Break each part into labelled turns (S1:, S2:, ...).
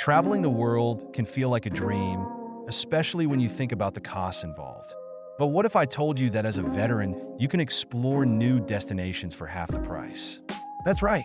S1: Traveling the world can feel like a dream, especially when you think about the costs involved. But what if I told you that as a veteran, you can explore new destinations for half the price? That's right.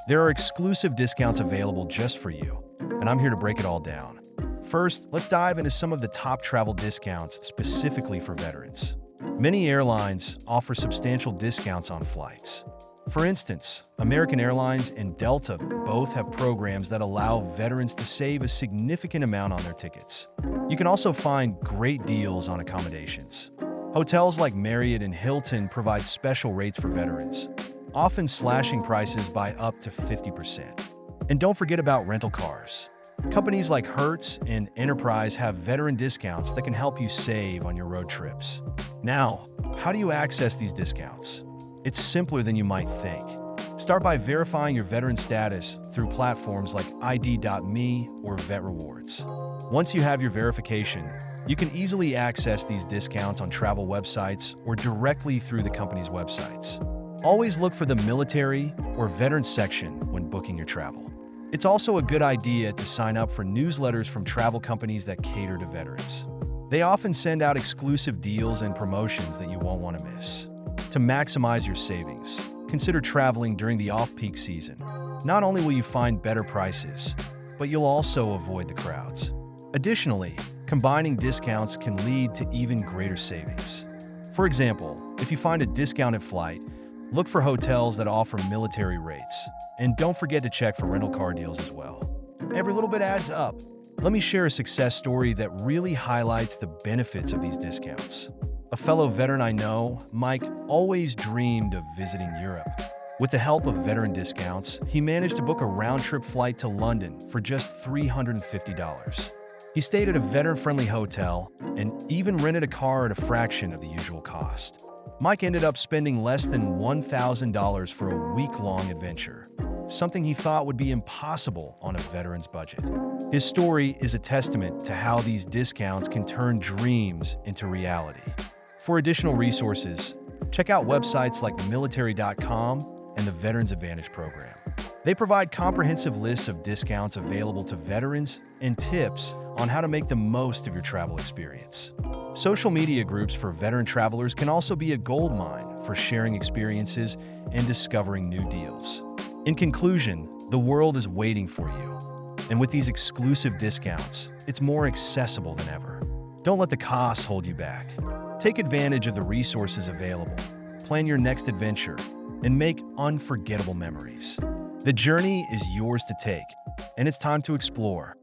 S1: There are exclusive discounts available just for you, and I'm here to break it all down. First, let's dive into some of the top travel discounts specifically for veterans. Many airlines offer substantial discounts on flights. For instance, American Airlines and Delta both have programs that allow veterans to save a significant amount on their tickets. You can also find great deals on accommodations. Hotels like Marriott and Hilton provide special rates for veterans, often slashing prices by up to 50%. And don't forget about rental cars. Companies like Hertz and Enterprise have veteran discounts that can help you save on your road trips. Now, how do you access these discounts? It's simpler than you might think. Start by verifying your veteran status through platforms like ID.me or Vet Rewards. Once you have your verification, you can easily access these discounts on travel websites or directly through the company's websites. Always look for the military or veteran section when booking your travel. It's also a good idea to sign up for newsletters from travel companies that cater to veterans. They often send out exclusive deals and promotions that you won't want to miss. To maximize your savings, consider traveling during the off-peak season. Not only will you find better prices, but you'll also avoid the crowds. Additionally, combining discounts can lead to even greater savings. For example, if you find a discounted flight, look for hotels that offer military rates. And don't forget to check for rental car deals as well. Every little bit adds up. Let me share a success story that really highlights the benefits of these discounts. A fellow veteran I know, Mike, always dreamed of visiting Europe. With the help of veteran discounts, he managed to book a round-trip flight to London for just $350. He stayed at a veteran-friendly hotel and even rented a car at a fraction of the usual cost. Mike ended up spending less than $1,000 for a week-long adventure, something he thought would be impossible on a veteran's budget. His story is a testament to how these discounts can turn dreams into reality. For additional resources, check out websites like military.com and the Veterans Advantage program. They provide comprehensive lists of discounts available to veterans and tips on how to make the most of your travel experience. Social media groups for veteran travelers can also be a goldmine for sharing experiences and discovering new deals. In conclusion, the world is waiting for you. And with these exclusive discounts, it's more accessible than ever. Don't let the costs hold you back. Take advantage of the resources available, plan your next adventure, and make unforgettable memories. The journey is yours to take, and it's time to explore.